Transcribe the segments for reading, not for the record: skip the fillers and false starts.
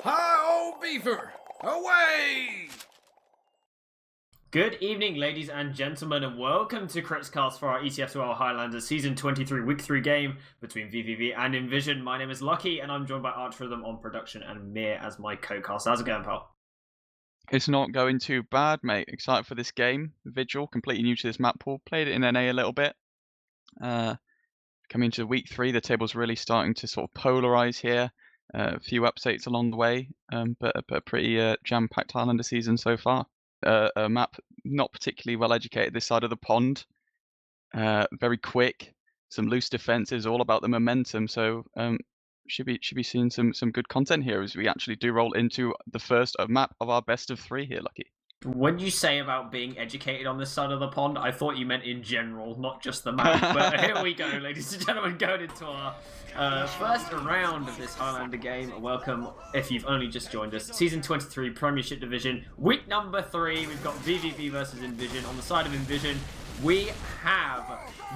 Hi-oh, beaver! Away! Good evening, ladies and gentlemen, and welcome to Critscast for our ETF2L Highlander Season 23 Week 3 game between VVV and inVision. My name is Lucky, and I'm joined by ArchRhythm on production and Meer as my co-cast. How's it going, pal? It's not going too bad, mate. Excited for this game. Vigil, completely new to this map pool. Played it in NA a little bit. Coming into week 3, the table's really starting to sort of polarize here. A few updates along the way, but a pretty jam-packed Highlander season so far. A map not particularly well educated this side of the pond. Very quick, some loose defenses, all about the momentum. So should be seeing some good content here as we actually do roll into the first map of our best of 3 here, Lucky. When you say about being educated on this side of the pond, I thought you meant in general, not just the map. But here we go, ladies and gentlemen, going into our first round of this Highlander game. Welcome, if you've only just joined us. Season 23, Premiership Division, week number 3. We've got VVV versus inVision. On the side of inVision, we have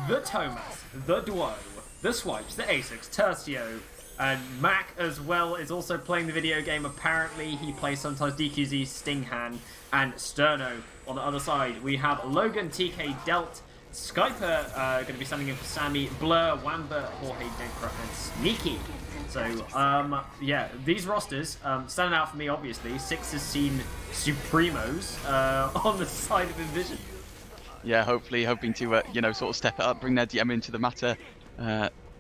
the Thomas, the Duo, the Swipes, the Asics, Tercio, and Mac as well is also playing the video game. Apparently, he plays sometimes DQZ, Stinghan, and Sterno. On the other side, we have Logan, TK, Delt, Skyper going to be standing in for Sammy, Blur, Wamba, Jorge, Denkra, and Sneaky. So, yeah, these rosters standing out for me, obviously. Six has seen Supremos on the side of inVision. Yeah, hopefully hoping to, sort of step it up, bring their DM into the matter,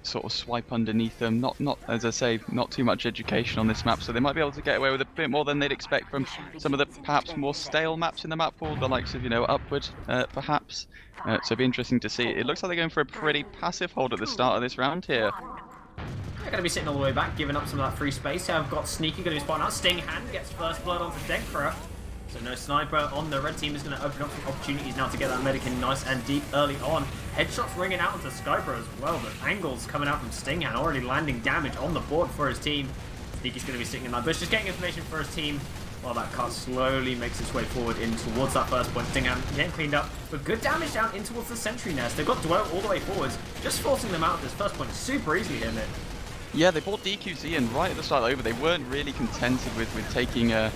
sort of swipe underneath them. Not as I say, not too much education on this map, so they might be able to get away with a bit more than they'd expect from some of the perhaps more stale maps in the map pool, the likes of, Upward, perhaps. So it'd be interesting to see. It looks like they're going for a pretty passive hold at the start of this round here. They're going to be sitting all the way back, giving up some of that free space. I've got Sneaky going to be spotting out. Stinghan gets first blood onto Denkra. So no sniper on the red team is going to open up some opportunities now to get that medic in nice and deep early on. Headshots ringing out onto Skyper as well, but angles coming out from Stinghan, already landing damage on the board for his team. Sneaky's going to be sitting in that bush, just getting information for his team, while that car slowly makes its way forward in towards that first point. Stinghan getting cleaned up, but good damage down in towards the sentry nest. They've got Duo all the way forwards, just forcing them out of this first point super easily here, mate. Yeah, they bought DQZ, and right at the start over, they weren't really contented with taking a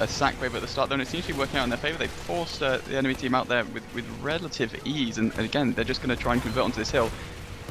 sack wave at the start, though, and it seems to be working out in their favour. They forced the enemy team out there with relative ease, and again, they're just going to try and convert onto this hill.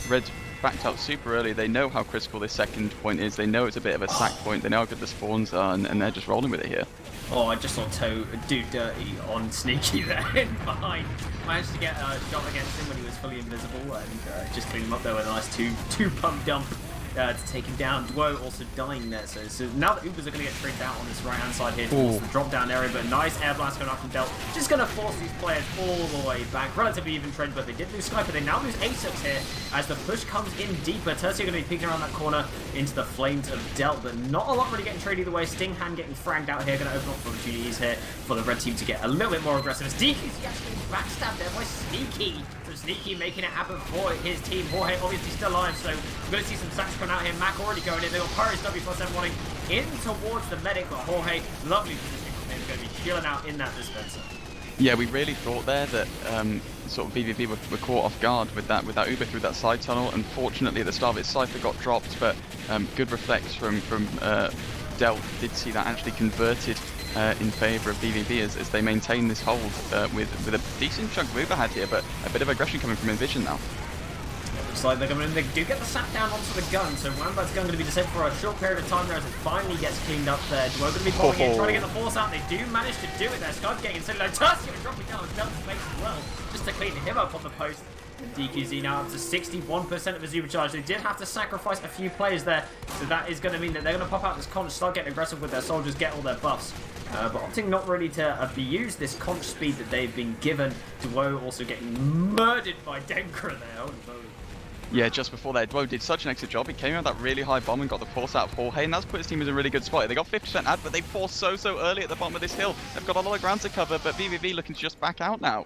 Red's backed up super early. They know how critical this second point is. They know it's a bit of a sack point. They know how good the spawns are, and they're just rolling with it here. Oh, I just saw Toe do dirty on Sneaky there in behind. Managed to get a shot against him when he was fully invisible, and just cleaned him up there with a nice two pump dump. To take him down. Duo also dying there, so now the Ubers are going to get tricked out on this right hand side here towards the drop down area, but nice air blast going up from Delt, just going to force these players all the way back. Relatively even trade, but they did lose Skyper. They now lose Asics here as the push comes in deeper. Tercio going to be peeking around that corner into the flames of Delt, but not a lot really getting traded either way. Stinghan getting fragged out here, going to open up opportunities here for the red team to get a little bit more aggressive. As DQ's actually backstabbed there by Sneaky. So Sneaky making it happen for his team. Jorge obviously still alive, so we're going to see some sacks coming out here. Mac already going in. They've got Pyrus W+M wanting in towards the medic, but Jorge, lovely positioning from him, going to be chilling out in that dispenser. Yeah, we really thought there that sort of VVV were caught off guard with that Uber through that side tunnel. Unfortunately, at the start of it, Cypher got dropped, but good reflex from Delt. Did see that actually converted in favour of VVV as they maintain this hold with a decent chunk of Uber had here, but a bit of aggression coming from inVision now. Looks like they're coming in. They do get the sap down onto the gun, so Wamba's gun going to be disabled for a short period of time there as it finally gets cleaned up there. Duo going to be popping in, trying to get the force out. They do manage to do it there. Skype getting inside. Tercio dropping down on Delta's face as well, just to clean him up on the post. And DQZ now up to 61% of his supercharge. They did have to sacrifice a few players there, so that is going to mean that they're going to pop out this conch, start getting aggressive with their soldiers, get all their buffs. But opting not really to abuse this conch speed that they've been given. Duo also getting murdered by Denkra there. Holy moly. Yeah, just before that, Duo did such an excellent job. He came out that really high bomb and got the force out of Jorge, and that's put his team in a really good spot. They got 50% ad, but they forced so early at the bottom of this hill. They've got a lot of ground to cover, but VVV looking to just back out now.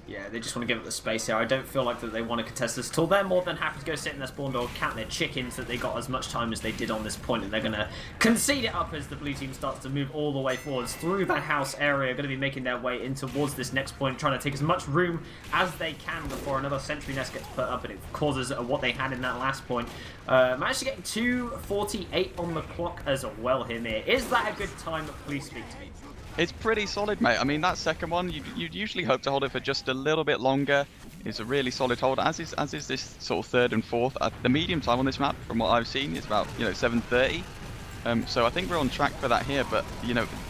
Yeah, they just want to give it the space here. I don't feel like that they want to contest this at all. They're more than happy to go sit in their spawn door, count their chickens that they got as much time as they did on this point, and they're going to concede it up as the blue team starts to move all the way forwards through the house area, going to be making their way in towards this next point, trying to take as much room as they can before another sentry nest gets put up, and it causes what they had in that last point. Managed to get 2:48 on the clock as well here, Meer. Is that a good time? Please speak to me. It's pretty solid, mate. I mean, that second one, you'd usually hope to hold it for just a little bit longer. It's a really solid hold, as is this sort of third and fourth. The medium time on this map, from what I've seen, is about 7:30. So I think we're on track for that here, but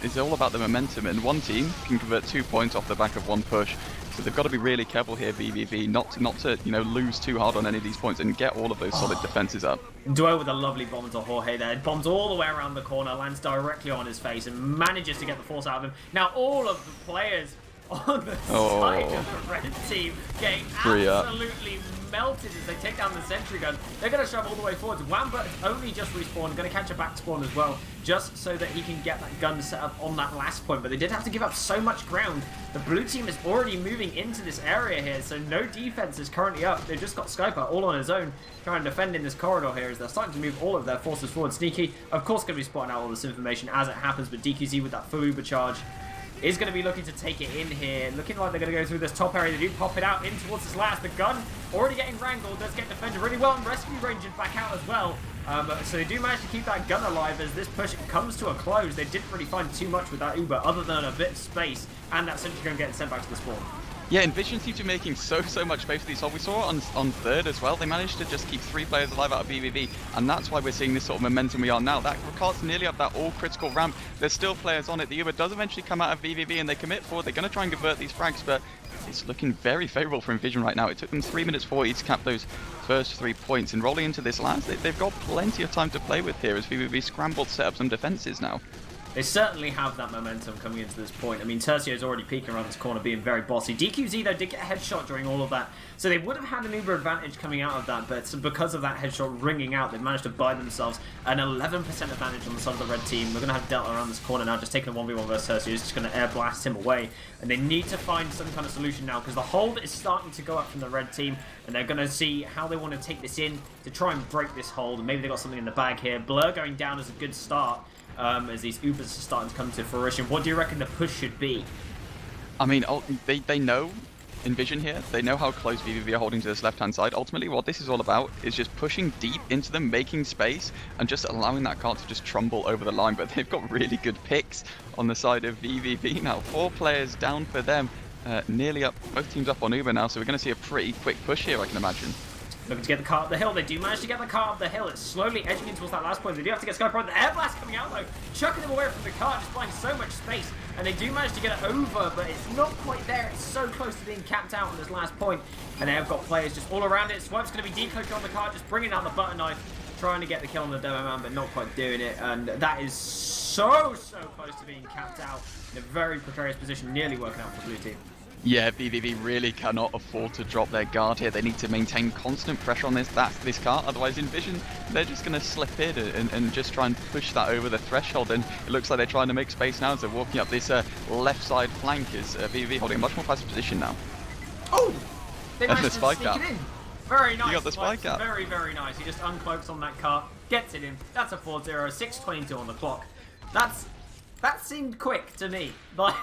it's all about the momentum, and one team can convert 2 points off the back of one push. So they've got to be really careful here, VVV, not to lose too hard on any of these points and get all of those solid defenses up. Duo with a lovely bomb to Jorge there. Bombs all the way around the corner, lands directly on his face, and manages to get the force out of him. Now all of the players on the side of the red team getting absolutely melted as they take down the sentry gun. They're going to shove all the way forward. Wamba only just respawned, going to catch a back spawn as well, just so that he can get that gun set up on that last point. But they did have to give up so much ground. The blue team is already moving into this area here, so no defense is currently up. They've just got Skyper all on his own, trying to defend in this corridor here as they're starting to move all of their forces forward. Sneaky, of course, going to be spotting out all this information as it happens, but DQZ with that full Uber charge is going to be looking to take it in here. Looking like they're going to go through this top area. They do pop it out in towards this last. The gun already getting wrangled. Does get defended really well, and rescue rangers back out as well. So they do manage to keep that gun alive as this push comes to a close. They didn't really find too much with that Uber other than a bit of space and that sentry gun getting sent back to the spawn. Yeah, inVision seems to be making so much space for these holes. We saw it on third as well. They managed to just keep 3 players alive out of BVB, and that's why we're seeing this sort of momentum we are now. That cart's nearly up that all-critical ramp. There's still players on it. The Uber does eventually come out of BVB, and they commit forward. They're going to try and convert these frags, but it's looking very favourable for inVision right now. It took them 3 minutes 40 to cap those first 3 points, and rolling into this last, they've got plenty of time to play with here as BVB scrambled to set up some defences now. They certainly have that momentum coming into this point. I mean, Tercio's already peeking around this corner, being very bossy. DQZ, though, did get a headshot during all of that, so they would have had an Uber advantage coming out of that, but because of that headshot ringing out, they've managed to buy themselves an 11% advantage on the side of the red team. We're going to have Delta around this corner now, just taking a 1v1 versus Tercio. He's just going to air blast him away, and they need to find some kind of solution now, because the hold is starting to go up from the red team, and they're going to see how they want to take this in to try and break this hold. Maybe they got something in the bag here. Blur going down is a good start. As these Ubers are starting to come to fruition. What do you reckon the push should be? I mean, they know inVision here. They know how close VVV are holding to this left-hand side. Ultimately, what this is all about is just pushing deep into them, making space, and just allowing that cart to just trumble over the line. But they've got really good picks on the side of VVV now. 4 players down for them. Nearly up, both teams up on Uber now, so we're going to see a pretty quick push here, I can imagine. Looking to get the car up the hill. They do manage to get the car up the hill. It's slowly edging in towards that last point. They do have to get Skyper. The air blast coming out though, chucking them away from the car, just buying so much space. And they do manage to get it over, but it's not quite there. It's so close to being capped out on this last point. And they have got players just all around it. Swipe's going to be decloaking on the car, just bringing out the butter knife, trying to get the kill on the demo man, but not quite doing it. And that is so close to being capped out in a very precarious position, nearly working out for the blue team. Yeah, BVB really cannot afford to drop their guard here. They need to maintain constant pressure on this car. Otherwise, inVision, they're just going to slip in and just try and push that over the threshold. And it looks like they're trying to make space now as they're walking up this left side flank as BVB holding a much more passive position now. Oh! They managed the to spike sneak up. it in. Very nice. You got the spike up. Very, very nice. He just uncloaks on that car, gets it in. That's a 4-0, 6:22 on the clock. That seemed quick to me. Like,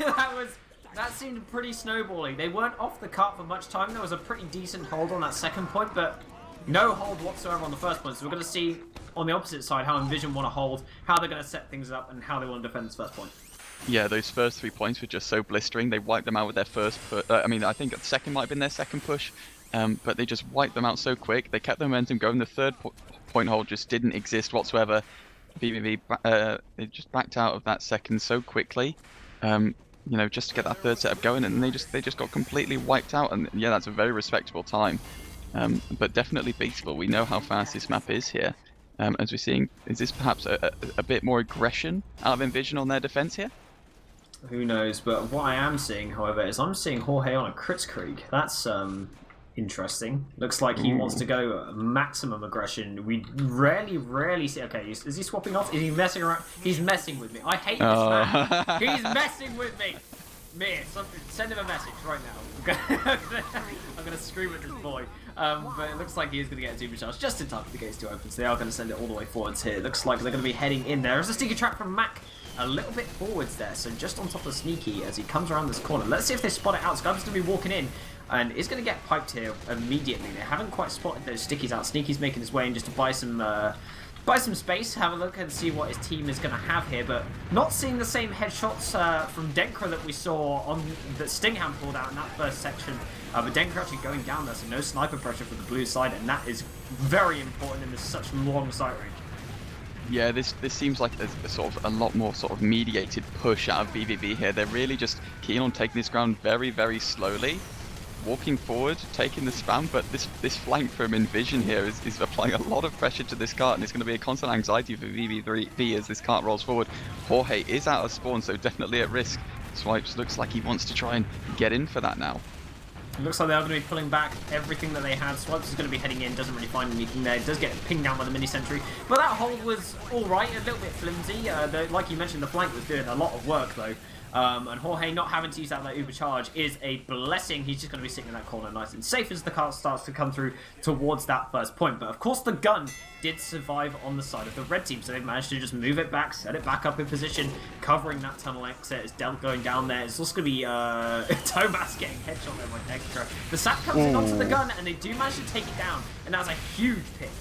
that seemed pretty snowbally. They weren't off the cart for much time. There was a pretty decent hold on that second point, but no hold whatsoever on the first point. So we're going to see on the opposite side how inVision want to hold, how they're going to set things up, and how they want to defend this first point. Yeah, those first 3 points were just so blistering. They wiped them out with their first I mean, I think the second might have been their second push, but they just wiped them out so quick. They kept the momentum going. The third point hold just didn't exist whatsoever. BVB, they just backed out of that second so quickly. Just to get that third setup going, and they just got completely wiped out. And yeah, that's a very respectable time, but definitely beatable. We know how fast this map is here. As we're seeing, is this perhaps a bit more aggression out of inVision on their defense here? Who knows? But what I am seeing, however, is I'm seeing Jorge on a Kritzkrieg. That's interesting. Looks like he wants to go maximum aggression. We rarely see... Okay, is he swapping off? Is he messing around? He's messing with me. I hate this man. He's messing with me. Meer, send him a message right now. I'm gonna scream at this boy. But it looks like he is gonna get a supercharge just in time for the gates to open, so they are gonna send it all the way forwards here. It looks like they're gonna be heading in there. There's a sneaky trap from Mac a little bit forwards there, so just on top of Sneaky as he comes around this corner. Let's see if they spot it out. Skype's gonna be walking in and is gonna get piped here immediately. They haven't quite spotted those stickies out. Sneaky's making his way in just to buy some space, have a look and see what his team is going to have here, but not seeing the same headshots from Denkra that we saw on that Stingham pulled out in that first section. But Denkra actually going down there, so no sniper pressure for the blue side, and that is very important in this such long sight range. Yeah, this seems like a sort of a lot more sort of mediated push out of BVB here. They're really just keen on taking this ground very, very slowly. Walking forward, taking the spam, but this flank from inVision here is applying a lot of pressure to this cart, and it's going to be a constant anxiety for VB3B as this cart rolls forward. Jorge is out of spawn, so definitely at risk. Swipes looks like he wants to try and get in for that now. It looks like they are going to be pulling back everything that they had. Swipes is going to be heading in, doesn't really find anything there. It does get pinged down by the mini sentry, but that hold was alright, a little bit flimsy. Like you mentioned, the flank was doing a lot of work though. And Jorge not having to use that uber charge is a blessing. He's just going to be sitting in that corner nice and safe as the car starts to come through towards that first point. But of course the gun did survive on the side of the red team, so they've managed to just move it back, set it back up in position, covering that tunnel exit. It's Del going down there. It's also going to be Thomas getting headshot there by Extra. The sap comes in onto the gun and they do manage to take it down, and that's a huge pick.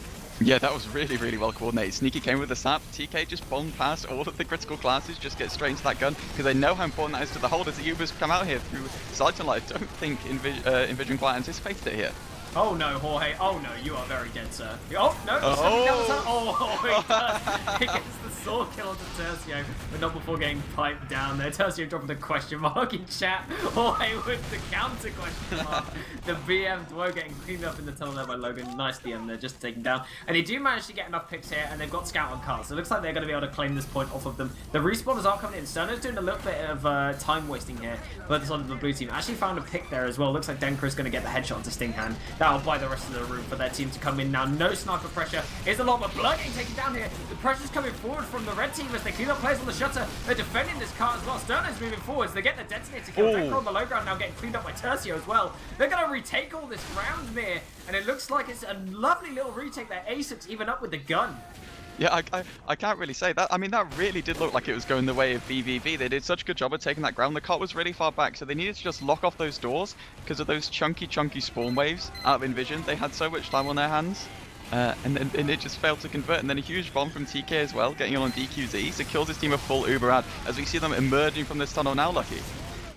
Yeah, that was really, really well coordinated. Sneaky came with the sap. TK just bombed past all of the critical classes, just get straight into that gun, because they know how important that is to the hold as the Ubers come out here through sight and light. I don't think inVision quite anticipated it here. Oh no, Jorge. Oh no, you are very dead, sir. Oh no. Oh, he gets the sword kill onto Tercio, but not before getting piped down there. Tercio dropping the question mark in chat. Jorge with the counter question mark. The BM Dwo getting cleaned up in the tunnel there by Logan. Nice DM there, just taken down. And they do manage to get enough picks here, and they've got scout on cards. So it looks like they're going to be able to claim this point off of them. The respawners are coming in. Sterno's doing a little bit of time wasting here, but this on the blue team actually found a pick there as well. Looks like Denker is going to get the headshot onto Stingham. That'll buy the rest of the room for their team to come in now. No sniper pressure. Here's a lot of blood getting taken down here. The pressure's coming forward from the red team as they clean up players on the shutter. They're defending this car as well. Sterno's moving forwards. They get the detonator kill. Denker on the low ground now getting cleaned up by Tercio as well. They're going to retake all this ground, Meer, and it looks like it's a lovely little retake there. A6 even up with the gun. Yeah, I can't really say that. I mean, that really did look like it was going the way of BVB. They did such a good job of taking that ground. The cart was really far back, so they needed to just lock off those doors because of those chunky spawn waves out of inVision. They had so much time on their hands, and it just failed to convert. And then a huge bomb from TK as well, getting on DQZ, secures his team a full Uber ad as we see them emerging from this tunnel now, Lucky.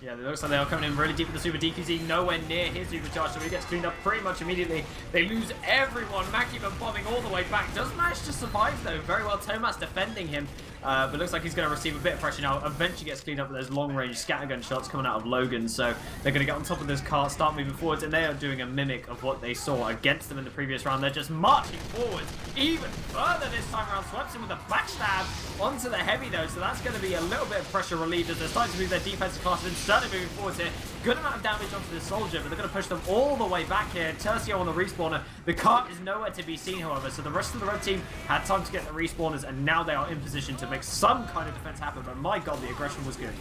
Yeah, it looks like they are coming in really deep with the super DQZ, nowhere near his supercharge, so he gets cleaned up pretty much immediately. They lose everyone. Mac even bombing all the way back. Does manage to survive though. Very well, Thomas defending him. But looks like he's going to receive a bit of pressure now. Eventually gets cleaned up with those long-range scattergun shots coming out of Logan. So they're going to get on top of this car, start moving forwards, and they are doing a mimic of what they saw against them in the previous round. They're just marching forwards even further this time around. Swipes him with a backstab onto the heavy though, so that's going to be a little bit of pressure relieved as they're starting to move their defensive classes and starting moving forwards here. Good amount of damage onto this soldier, but they're going to push them all the way back here. Tercio on the respawner. The cart is nowhere to be seen, however, so the rest of the red team had time to get the respawners, and now they are in position to make some kind of defense happen, but my god, the aggression was good.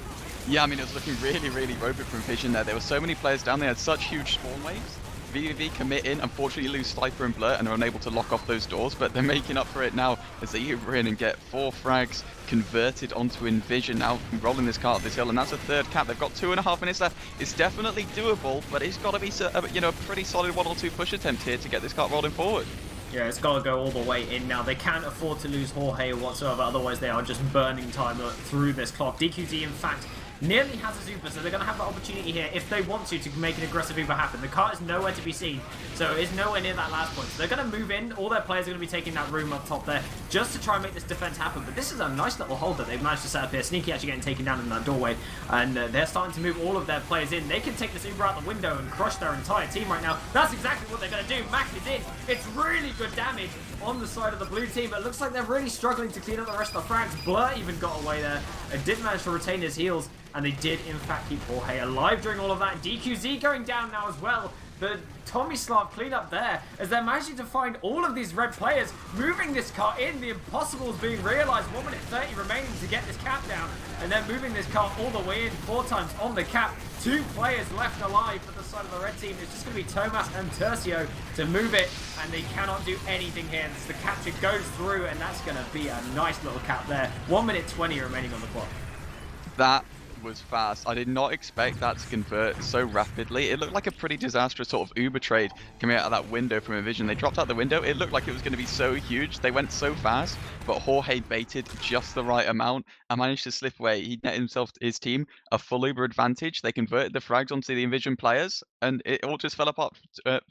Yeah, I mean, it was looking really, really ropey from Vision there. There were so many players down there, had such huge spawn waves. VVV commit in, unfortunately lose Sniper and Blur and are unable to lock off those doors, but they're making up for it now as they Uber in and get 4 frags converted onto inVision now, rolling this car up this hill, and that's a third cap. They've got 2.5 minutes left. It's definitely doable, but it's got to be a pretty solid 1 or 2 push attempt here to get this cart rolling forward. Yeah, it's got to go all the way in now. They can't afford to lose Jorge whatsoever, otherwise they are just burning time through this clock. DQZ, in fact, nearly has a Uber, so they're going to have the opportunity here, if they want to make an aggressive Uber happen. The car is nowhere to be seen, so it's nowhere near that last point. So they're going to move in. All their players are going to be taking that room up top there, just to try and make this defense happen. But this is a nice little hold that they've managed to set up here. Sneaky actually getting taken down in that doorway, and they're starting to move all of their players in. They can take this Uber out the window and crush their entire team right now. That's exactly what they're going to do. Mac is in. It's really good damage on the side of the blue team, but it looks like they're really struggling to clean up the rest of the frags. Blur even got away there and did manage to retain his heals, and they did in fact keep Jorge alive during all of that. DQZ going down now as well. the Tomislav cleanup there, as they're managing to find all of these red players, moving this car in. The impossible is being realised. 1 minute 30 remaining to get this cap down, and then moving this car all the way in 4 times on the cap. 2 players left alive for the side of the red team. It's just going to be Tomas and Tercio to move it, and they cannot do anything here. As the capture goes through, and that's going to be a nice little cap there. 1 minute 20 remaining on the clock. That was fast. I did not expect that to convert so rapidly. It looked like a pretty disastrous sort of Uber trade coming out of that window from inVision. They dropped out the window. It looked like it was going to be so huge. They went so fast, but Jorge baited just the right amount and managed to slip away. He net himself, his team, a full Uber advantage. They converted the frags onto the inVision players, and it all just fell apart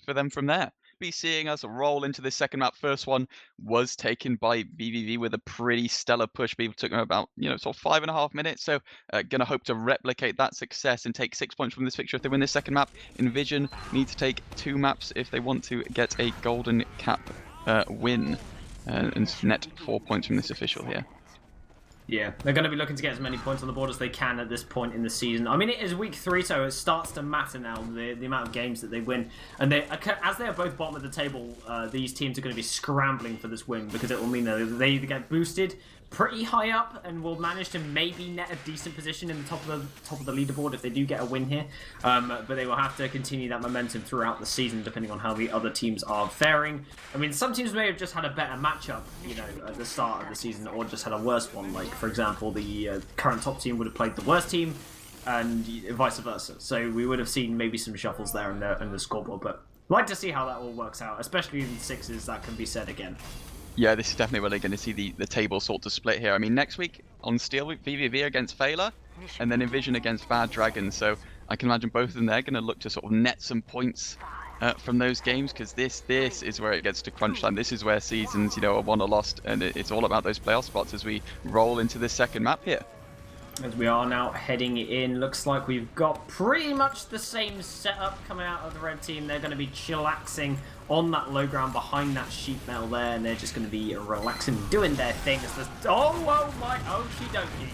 for them from there. Be seeing us roll into this second map. First one was taken by VVV with a pretty stellar push. People took them about, sort of 5.5 minutes. So gonna hope to replicate that success and take 6 points from this fixture if they win this second map. inVision need to take 2 maps if they want to get a golden cap win and net 4 points from this official here. Yeah, they're going to be looking to get as many points on the board as they can at this point in the season. I mean, it is week 3, so it starts to matter now, the amount of games that they win. And as they are both bottom of the table, these teams are going to be scrambling for this win, because it will mean that they either get boosted pretty high up and will manage to maybe net a decent position in the top of the leaderboard if they do get a win here. But they will have to continue that momentum throughout the season, depending on how the other teams are faring. I mean, some teams may have just had a better matchup, at the start of the season, or just had a worse one. Like, for example, the current top team would have played the worst team, and vice versa. So we would have seen maybe some shuffles there in the scoreboard. But I'd like to see how that all works out, especially in sixes. That can be said again. Yeah, this is definitely where they're going to see the table sort of split here. I mean, next week on Steel, VVV against Failer, and then inVision against Bad Dragon. So I can imagine both of them, they're going to look to sort of net some points from those games, because this is where it gets to crunch time. This is where seasons, are won or lost, and it's all about those playoff spots as we roll into this second map here. As we are now heading in, looks like we've got pretty much the same setup coming out of the red team. They're going to be chillaxing on that low ground behind that sheet metal there, and they're just going to be relaxing, doing their thing. Oh my, okie dokie.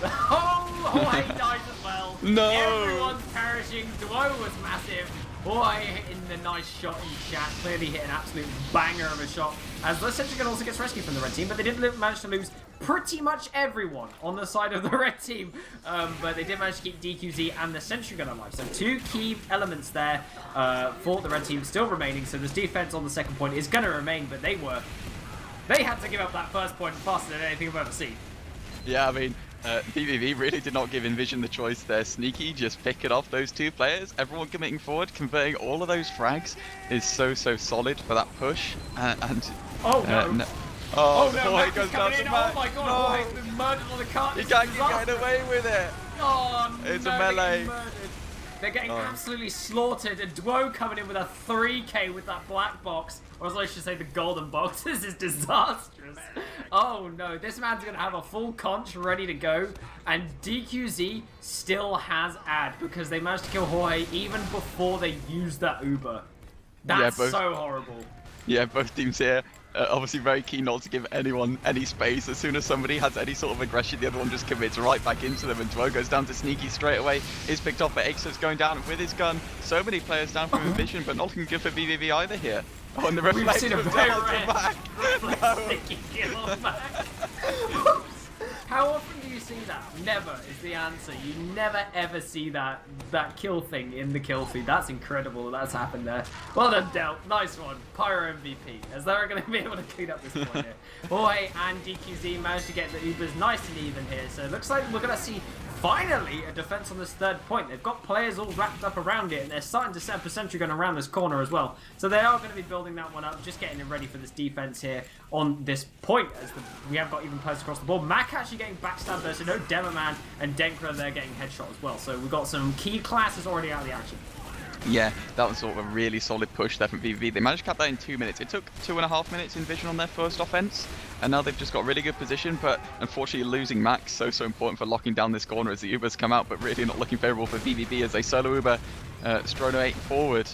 Oh, he died as well. No. Everyone's perishing. Duo was massive. Boy, hitting the nice shot in chat. Clearly hit an absolute banger of a shot. As the Sentry Gun also gets rescued from the red team, but they did manage to lose pretty much everyone on the side of the red team. But they did manage to keep DQZ and the Sentry Gun alive. So 2 key elements there for the red team still remaining. So this defense on the second point is going to remain, but they had to give up that first point faster than anything I've ever seen. Yeah, I mean, VVV really did not give inVision the choice there. Sneaky just picking off those 2 players. Everyone committing forward, converting all of those frags is so solid for that push. Oh no. Oh no, Jorge goes down to Mac. Oh my god, No. Jorge's been murdered on the cart. He can't keep getting away with it. Oh no, It's a melee. They're getting absolutely slaughtered, and Duo coming in with a 3k with that black box, or as I should say, the golden box. This is disastrous. Oh no, this man's going to have a full conch ready to go, and DQZ still has ad, because they managed to kill Jorge even before they used that Uber. That's so horrible. Yeah, both teams here obviously very keen not to give anyone any space. As soon as somebody has any sort of aggression, the other one just commits right back into them, and Duo goes down to Sneaky straight away. Is picked off, but Exo's going down with his gun. So many players down from inVision, but not looking good for VVV either here. Oh, and the reflex was down to Mac. No. How often do you see that? Never is the answer. You never ever see that kill thing in the kill feed. That's incredible that's happened there. Well done, Del. Nice one. Pyro MVP. As they're going to be able to clean up this point here. Boy and DQZ managed to get the Ubers nice and even here. So it looks like we're going to see finally a defense on this third point. They've got players all wrapped up around it, and they're starting to set up a sentry gun around this corner as well. So they are going to be building that one up, just getting it ready for this defense here on this point, as we have got even players across the board. Mac actually getting backstabbed there, so no Demoman and Denkra, they're getting headshot as well. So we've got some key classes already out of the action. Yeah, that was sort of a really solid push there from VVV. They managed to cap that in 2 minutes. It took 2.5 minutes inVision on their first offense, and now they've just got really good position, but unfortunately losing Max so important for locking down this corner as the Ubers come out, but really not looking favourable for VVV as they solo Uber Strono 8 forward.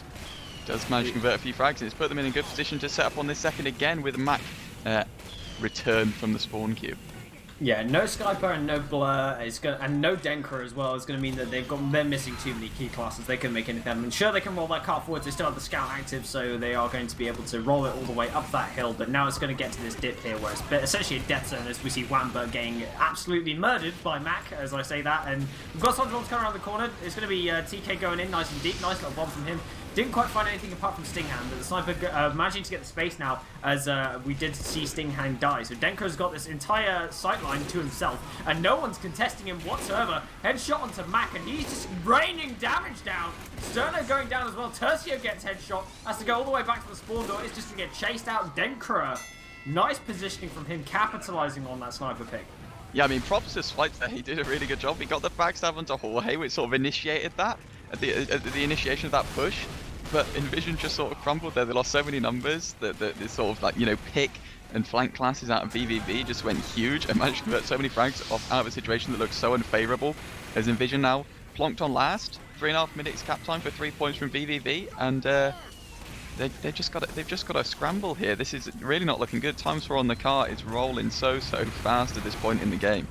Does manage to convert a few frags, and it's put them in a good position to set up on this second again with Mac return from the spawn queue. Yeah, no Skyper and no Blur and no Denker as well is going to mean that they're missing too many key classes. They can make anything. I mean, sure, they can roll that car forwards. They still have the Scout active, so they are going to be able to roll it all the way up that hill. But now it's going to get to this dip here, where it's essentially a death zone as we see Wamba getting absolutely murdered by Mac, as I say that. And we've got Soldier coming around the corner. It's going to be TK going in nice and deep. Nice little bomb from him. Didn't quite find anything apart from Stinghand, but the sniper managing to get the space now as we did see Stinghand die. So Denker's got this entire sightline to himself, and no one's contesting him whatsoever. Headshot onto Mac, and he's just raining damage down. Sterno going down as well. Tercio gets headshot, has to go all the way back to the spawn door. It's just to get chased out. Denker, nice positioning from him, capitalizing on that sniper pick. Yeah, I mean, props to Swipes there. He did a really good job. He got the backstab onto Jorge, which sort of initiated that. At the initiation of that push, but inVision just sort of crumbled there. They lost so many numbers that the sort of like, you know, pick and flank classes out of VVV just went huge and managed to convert so many frags out of a situation that looked so unfavourable. As inVision now plonked on last, 3.5 minutes cap time for 3 points from VVV, and they've just got to scramble here. This is really not looking good. Times 4 on the car is rolling so fast at this point in the game.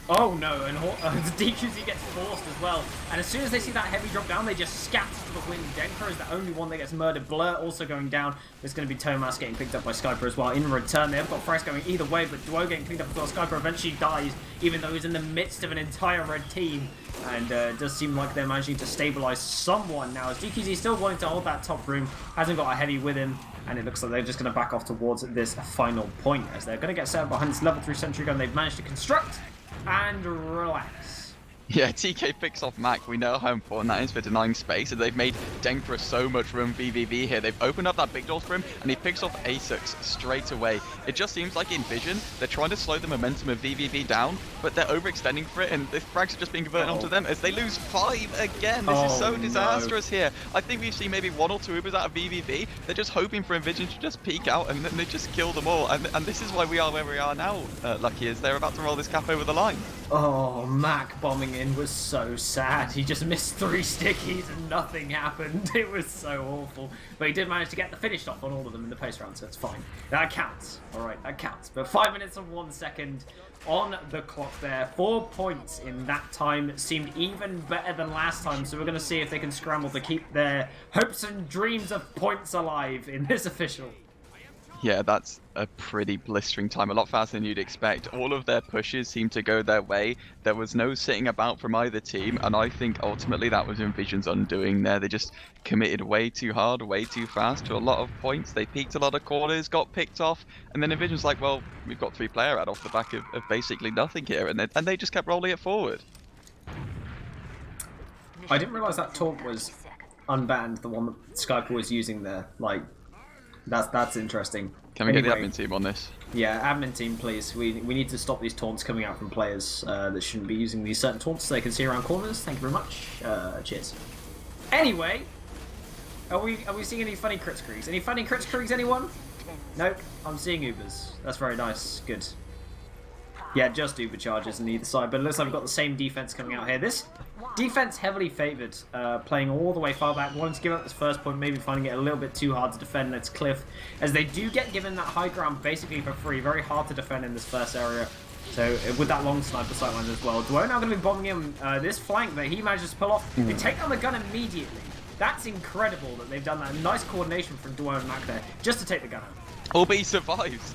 Oh no, and the DQZ gets forced as well. And as soon as they see that heavy drop down, they just scatter to the wind. Denker is the only one that gets murdered. Blur also going down. There's going to be Tomas getting picked up by Skyper as well. In return, they've got Frags going either way, but Duo getting picked up as well. Skyper eventually dies, even though he's in the midst of an entire red team. And it does seem like they're managing to stabilize someone now. As DQZ still wanting to hold that top room, hasn't got a heavy with him. And it looks like they're just going to back off towards this final point, as they're going to get set up behind this level 3 sentry gun they've managed to construct. And relax. Yeah, TK picks off Mac. We know how important that is for denying space, and they've made Denker so much room VVV here. They've opened up that big door for him, and he picks off Asux straight away. It just seems like inVision, they're trying to slow the momentum of VVV down, but they're overextending for it, and the frags are just being converted onto them as they lose 5 again. This is so disastrous here. I think we've seen maybe 1 or 2 Ubers out of VVV. They're just hoping for inVision to just peek out, and then they just kill them all. And this is why we are where we are now, Lucky, is they're about to roll this cap over the line. Oh, Mac bombing in was so sad. He just missed 3 stickies and nothing happened. It was so awful. But he did manage to get the finish off on all of them in the post round, so it's fine. That counts. Alright, that counts. But 5 minutes and 1 second on the clock there. 4 points in that time. Seemed even better than last time, so we're going to see if they can scramble to keep their hopes and dreams of points alive in this official. Yeah, that's a pretty blistering time, a lot faster than you'd expect. All of their pushes seemed to go their way. There was no sitting about from either team, and I think ultimately that was inVision's undoing there. They just committed way too hard, way too fast to a lot of points. They peaked a lot of corners, got picked off, and then inVision's like, well, we've got 3 player out off the back of basically nothing here, and they just kept rolling it forward. I didn't realise that taunt was unbanned, the one that Skyper was using there. Like, that's interesting. Can we get the admin team on this? Yeah, admin team, please. We need to stop these taunts coming out from players that shouldn't be using these certain taunts so they can see around corners. Thank you very much. Cheers. Anyway, are we seeing any funny crit screens? Any funny crit screens, anyone? Nope. I'm seeing Ubers. That's very nice. Good. Yeah, just Uber charges on either side, but it looks like we've got the same defense coming out here. This defense heavily favored, playing all the way far back, wanting to give up this first point, maybe finding it a little bit too hard to defend. It's Cliff, as they do get given that high ground basically for free. Very hard to defend in this first area. So with that long sniper sightline as well. Duo now going to be bombing him this flank that he manages to pull off. They take down the gun immediately. That's incredible that they've done that. Nice coordination from Duo and Mac there, just to take the gun out. Oh, but he survives.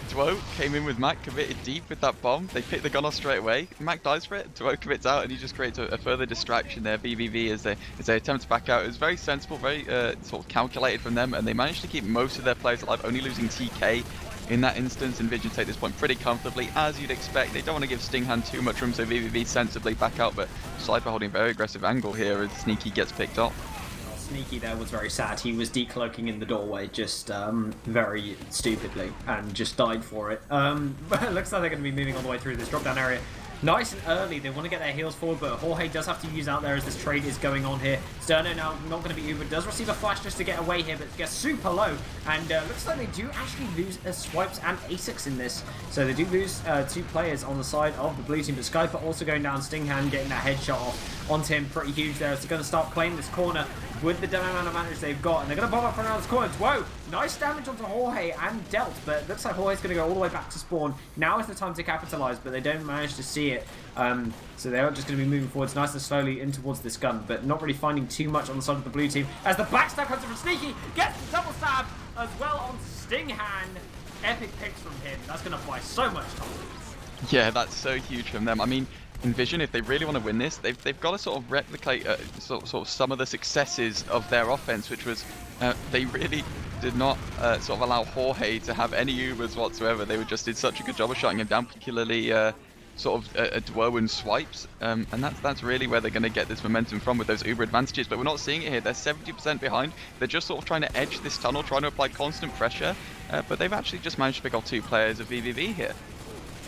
Duo came in with Mac, committed deep with that bomb. They picked the gun off straight away. Mac dies for it. Duo commits out, and he just creates a further distraction there. VVV as they attempt to back out. It was very sensible, very sort of calculated from them, and they managed to keep most of their players alive, only losing TK in that instance. inVision take this point pretty comfortably, as you'd expect. They don't want to give Stinghand too much room, so VVV sensibly back out, but Sniper holding a very aggressive angle here as Sneaky gets picked up. Sneaky there was very sad. He was decloaking in the doorway just very stupidly and just died for it. But it looks like they're going to be moving all the way through this drop down area. Nice and early. They want to get their heels forward, but Jorge does have to use out there as this trade is going on here. Sterno now not going to be Uber. Does receive a flash just to get away here, but gets super low. And looks like they do actually lose Swipes and Asix in this. So they do lose 2 players on the side of the blue team. But Skyper also going down. Stinghand getting that headshot off onto him. Pretty huge there. So they're going to start playing this corner. with the amount of damage they've got, and they're going to bomb up from around this corner. Whoa! Nice damage onto Jorge and Delt, but it looks like Jorge's going to go all the way back to spawn. Now is the time to capitalize, but they don't manage to see it. So they're just going to be moving forwards nice and slowly in towards this gun, but not really finding too much on the side of the blue team. As the backstab comes in from Sneaky, gets the double stab as well on Stinghan. Epic picks from him. That's going to buy so much time. Yeah, that's so huge from them. I mean, inVision, if they really want to win this, they've got to sort of replicate sort of some of the successes of their offense, which was they really did not sort of allow Jorge to have any Ubers whatsoever. They just did such a good job of shutting him down, particularly sort of duo and swipes, and that's really where they're going to get this momentum from with those Uber advantages. But we're not seeing it here. They're 70% behind. They're just sort of trying to edge this tunnel, trying to apply constant pressure, but they've actually just managed to pick off 2 players of VVV here.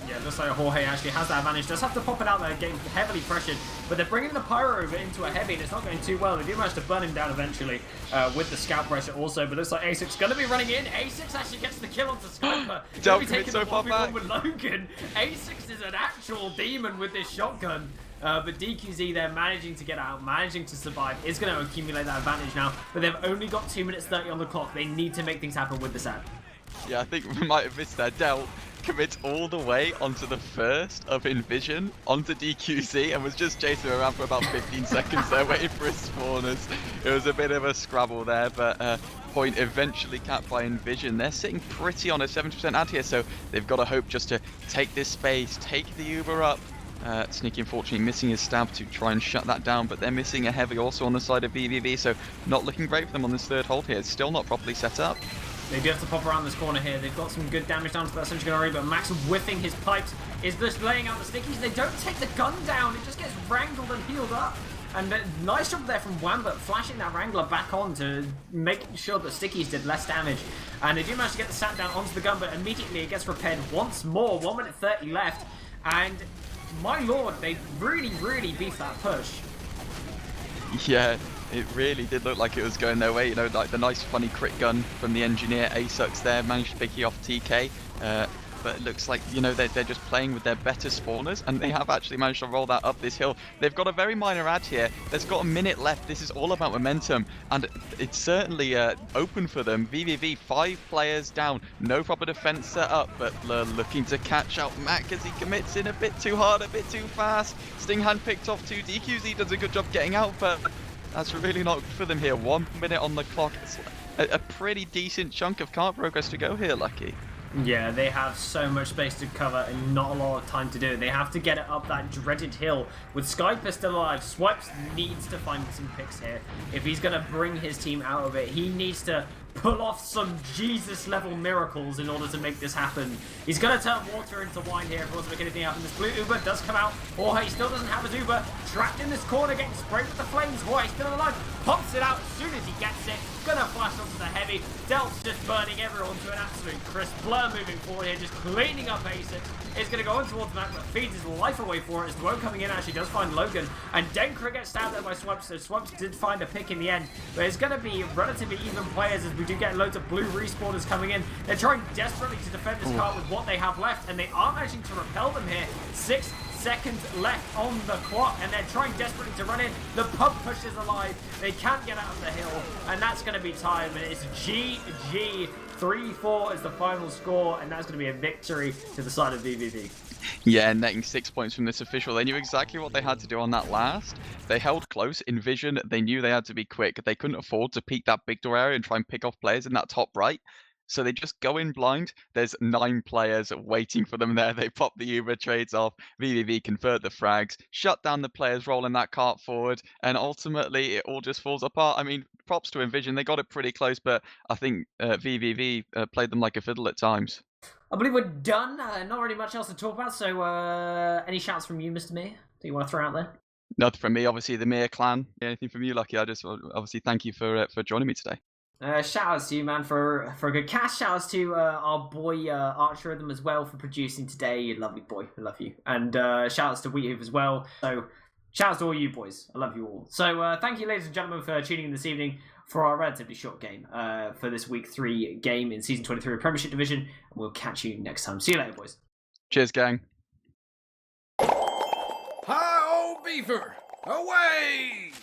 Yeah, looks like Jorge actually has that advantage. Does have to pop it out there, getting heavily pressured, but they're bringing the Pyro over into a heavy, and it's not going too well. They do manage to burn him down eventually with the scout pressure also, but looks like A6 going to be running in. A6 actually gets the kill onto Skyper. Don't commit so far back. With Logan. A6 is an actual demon with this shotgun. But DQZ, they're managing to get out, managing to survive, is going to accumulate that advantage now, but they've only got 2 minutes 30 on the clock. They need to make things happen with this ad. Yeah, I think we might have missed that. Delt commits all the way onto the first of inVision, onto DQZ, and was just chasing around for about 15 seconds there, waiting for his spawners. It was a bit of a scrabble there, but point eventually capped by inVision. They're sitting pretty on a 70% ad here, so they've got to hope just to take this space, take the Uber up. Sneaky, unfortunately, missing his stab to try and shut that down, but they're missing a heavy also on the side of VVV, so not looking great for them on this third hold here. It's still not properly set up. They do have to pop around this corner here. They've got some good damage down to that Central Gunnery, but Max whiffing his pipes is just laying out the Stickies. They don't take the gun down. It just gets wrangled and healed up. And nice job there from Wambert, flashing that Wrangler back on to make sure that Stickies did less damage. And they do manage to get the sat down onto the gun, but immediately it gets repaired once more. 1 minute 30 left. And my lord, they really, really beefed that push. Yeah, it really did look like it was going their way. You know, like the nice funny crit gun from the engineer Asux there, managed to pick you off TK. But it looks like, you know, they're just playing with their better spawners, and they have actually managed to roll that up this hill. They've got a very minor ad here. There's got a minute left. This is all about momentum, and it's certainly open for them. VVV, 5 players down, no proper defense set up, but looking to catch out Mac as he commits in a bit too hard, a bit too fast. Stinghan picked off 2. DQZ does a good job getting out, but that's really not good for them here. 1 minute on the clock. It's a pretty decent chunk of card progress to go here, Lucky. Yeah, they have so much space to cover and not a lot of time to do it. They have to get it up that dreaded hill. With Skyper still alive, Swipes needs to find some picks here. If he's going to bring his team out of it, he needs to pull off some Jesus-level miracles in order to make this happen. He's going to turn water into wine here if he wants to make anything happen. This blue Uber does come out. Jorge still doesn't have his Uber. Trapped in this corner, getting sprayed with the flames. Jorge still alive. Pops it out as soon as he gets it. Gonna flash onto the heavy. Delt's just burning everyone to an absolute crisp. Blur moving forward here, just cleaning up A6. Is going to go on towards Mac, but feeds his life away for it. As Dwoe coming in actually does find Logan. And Denkra gets stabbed there by Swipes, so Swipes did find a pick in the end. But it's going to be relatively even players as we do get loads of blue respawners coming in. They're trying desperately to defend this car with what they have left, and they are managing to repel them here. 6 seconds left on the clock, and they're trying desperately to run in. The pub push is alive. They can't get out of the hill, and that's going to be time. And it's GG. 3-4 is the final score, and that's going to be a victory to the side of VVV. Yeah, netting 6 points from this official. They knew exactly what they had to do on that last. They held close. inVision, they knew they had to be quick. They couldn't afford to peek that big door area and try and pick off players in that top right. So they just go in blind. There's 9 players waiting for them there. They pop the Uber trades off. VVV convert the frags, shut down the players rolling that cart forward, and ultimately it all just falls apart. I mean, props to inVision. They got it pretty close, but I think VVV played them like a fiddle at times. I believe we're done. Not really much else to talk about, so any shouts from you, Mr. Meer, that you want to throw out there? Nothing from me, obviously, the Meer clan. Anything from you, Lucky? I just obviously thank you for joining me today. Shout outs to you, man, for a good cast. Shout outs to our boy ArchRhythm as well for producing today. You lovely boy, I love you. And shout outs to Wiethoofd as well. So shout outs to all you boys, I love you all. So thank you, ladies and gentlemen, for tuning in this evening for our relatively short game for this week 3 game in season 23 of Premiership Division. And we'll catch you next time. See you later, boys. Cheers, gang. Hi, old beaver! Away!